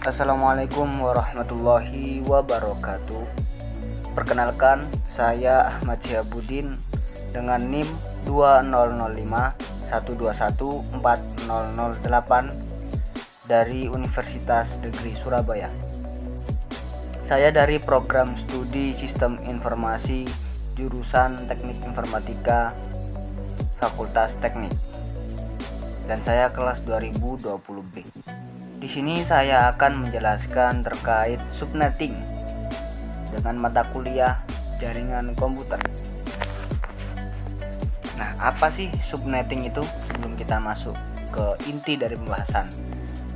Assalamualaikum warahmatullahi wabarakatuh. Perkenalkan, saya Ahmad Syihabuddin dengan NIM 2005121408 dari Universitas Negeri Surabaya. Saya dari program studi Sistem Informasi jurusan Teknik Informatika Fakultas Teknik, dan saya kelas 2020B. Di sini saya akan menjelaskan terkait subnetting dengan mata kuliah jaringan komputer. Nah, apa sih subnetting itu? Sebelum kita masuk ke inti dari pembahasan.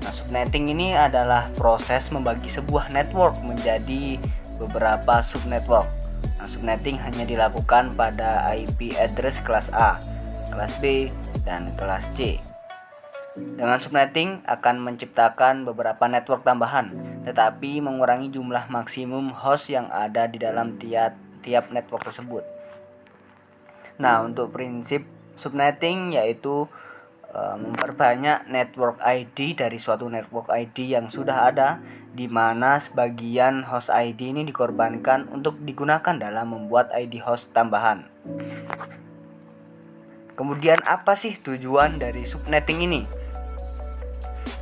Nah, subnetting ini adalah proses membagi sebuah network menjadi beberapa subnetwork. Nah, subnetting hanya dilakukan pada IP address kelas A, kelas B, dan kelas C. Dengan subnetting akan menciptakan beberapa network tambahan, tetapi mengurangi jumlah maksimum host yang ada di dalam tiap network tersebut. Nah, untuk prinsip subnetting yaitu memperbanyak network ID dari suatu network ID yang sudah ada, di mana sebagian host ID ini dikorbankan untuk digunakan dalam membuat ID host tambahan. Kemudian apa sih tujuan dari subnetting ini?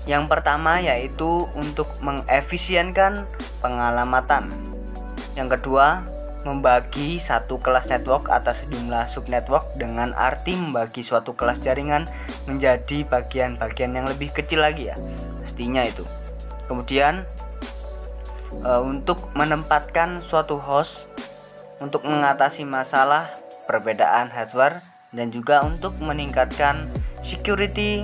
Yang pertama yaitu untuk mengefisienkan pengalamatan. Yang kedua, membagi satu kelas network atas sejumlah subnetwork dengan arti membagi suatu kelas jaringan menjadi bagian-bagian yang lebih kecil lagi ya, pastinya itu. Kemudian untuk menempatkan suatu host untuk mengatasi masalah perbedaan hardware dan juga untuk meningkatkan security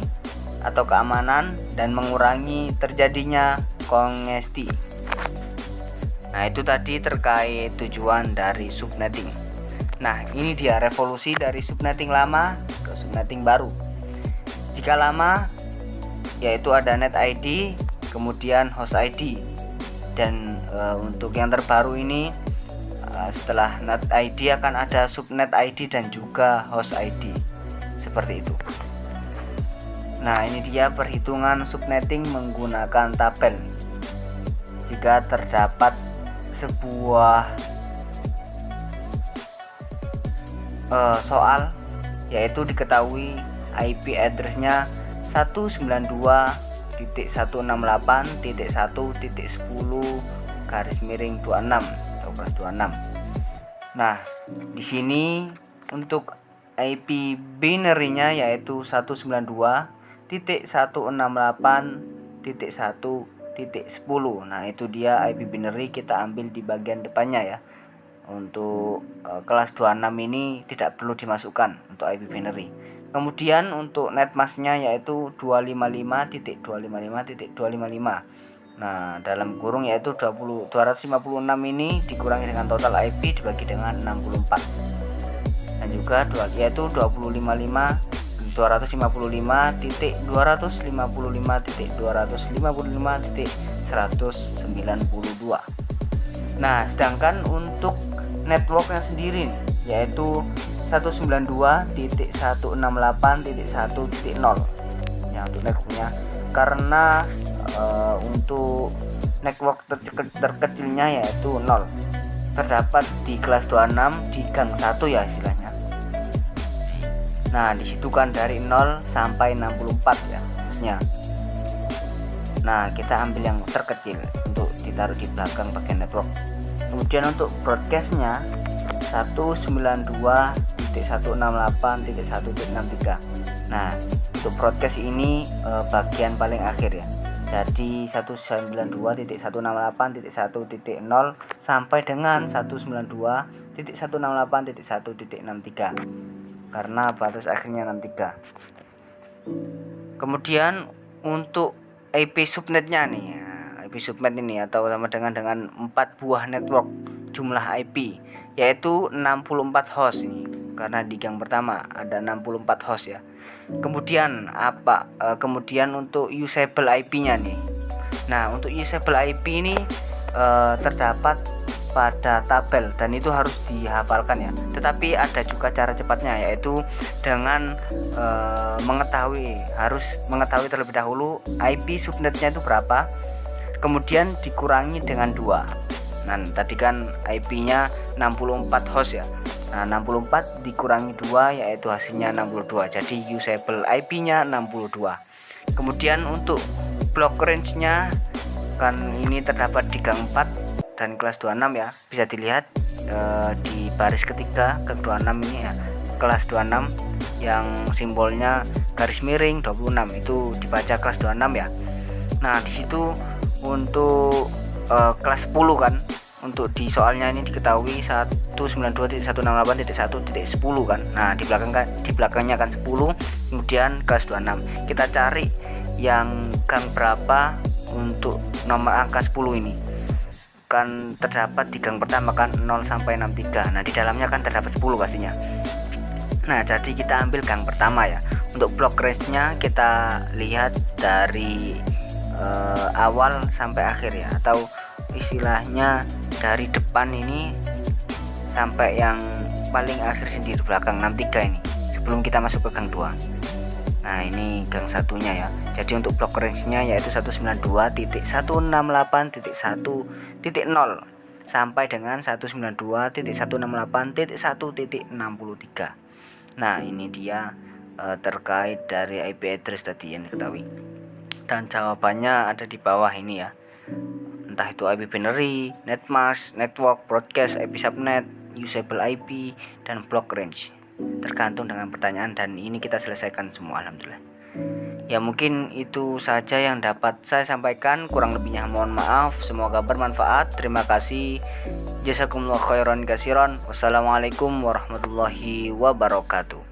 atau keamanan dan mengurangi terjadinya kongesti. Nah, itu tadi terkait tujuan dari subnetting. Nah, ini dia revolusi dari subnetting lama ke subnetting baru. Jika lama yaitu ada net ID, kemudian host ID. Dan untuk yang terbaru ini setelah net ID akan ada subnet ID dan juga host ID. Seperti itu. Nah, ini dia perhitungan subnetting menggunakan tabel. Jika terdapat sebuah soal, yaitu diketahui IP address-nya 192.168.1.10/26 atau plus 26. Nah, di sini untuk IP binary-nya yaitu 192.168.1.10. Nah, itu dia IP binary, kita ambil di bagian depannya ya. Untuk kelas 26 ini tidak perlu dimasukkan untuk IP binary. Kemudian untuk netmask-nya yaitu 255.255.255. Nah, dalam kurung yaitu 256 ini dikurangi dengan total IP dibagi dengan 64. Dan juga yaitu 255.255.255.192. Nah, sedangkan untuk networknya sendiri yaitu 192.168.1.0 ya untuk networknya, karena untuk network terkecilnya yaitu 0 terdapat di kelas 26 di gang 1 ya istilahnya. Nah, disitu kan dari 0 sampai 64 ya maksudnya. Nah, kita ambil yang terkecil untuk ditaruh di belakang bagian network. Kemudian untuk broadcastnya 192.168.1.63. Nah, untuk broadcast ini bagian paling akhir ya. Jadi 192.168.1.0 sampai dengan 192.168.1.63 karena batas akhirnya 63. Kemudian untuk IP subnetnya nih ya, IP subnet ini atau sama dengan 4 buah network jumlah IP yaitu 64 host ini, karena di gang pertama ada 64 host ya. Kemudian kemudian untuk usable IP-nya nih. Nah, untuk usable IP ini terdapat pada tabel dan itu harus dihafalkan ya. Tetapi ada juga cara cepatnya, yaitu dengan harus mengetahui terlebih dahulu IP subnetnya itu berapa. kemudian dikurangi dengan 2. Nah, tadi kan IP-nya 64 host ya. Nah, 64 dikurangi 2 yaitu hasilnya 62. Jadi usable IP-nya 62. Kemudian untuk block range-nya kan ini terdapat di gang 4 dan kelas 26 ya. Bisa dilihat di baris ketiga gang 26 ini ya. Kelas 26 yang simbolnya garis miring 26 itu dibaca kelas 26 ya. Nah, di situ untuk kelas 10 kan, untuk di soalnya ini diketahui 192.168.1.10 kan. Nah, di belakangnya kan 10, kemudian kelas 26. Kita cari yang gang berapa untuk nomor angka 10 ini. Kan terdapat di gang pertama kan 0 sampai 63. Nah, di dalamnya kan terdapat 10 pastinya. Nah, jadi kita ambil gang pertama ya. Untuk block range-nya kita lihat dari awal sampai akhir ya, atau istilahnya dari depan ini sampai yang paling akhir sendiri belakang 63 ini, sebelum kita masuk ke gang 2. Nah, ini gang satunya ya. Jadi untuk block range-nya yaitu 192.168.1.0 sampai dengan 192.168.1.63. Nah, ini dia terkait dari IP address tadi yang diketahui. Dan jawabannya ada di bawah ini ya. Entah itu IP binary, netmask, network, broadcast, IP subnet, usable IP, dan block range. Tergantung dengan pertanyaan, dan ini kita selesaikan semua alhamdulillah. Ya, mungkin itu saja yang dapat saya sampaikan, kurang lebihnya mohon maaf. Semoga bermanfaat. Terima kasih. Jazakumullah khairan katsiran. Wassalamualaikum warahmatullahi wabarakatuh.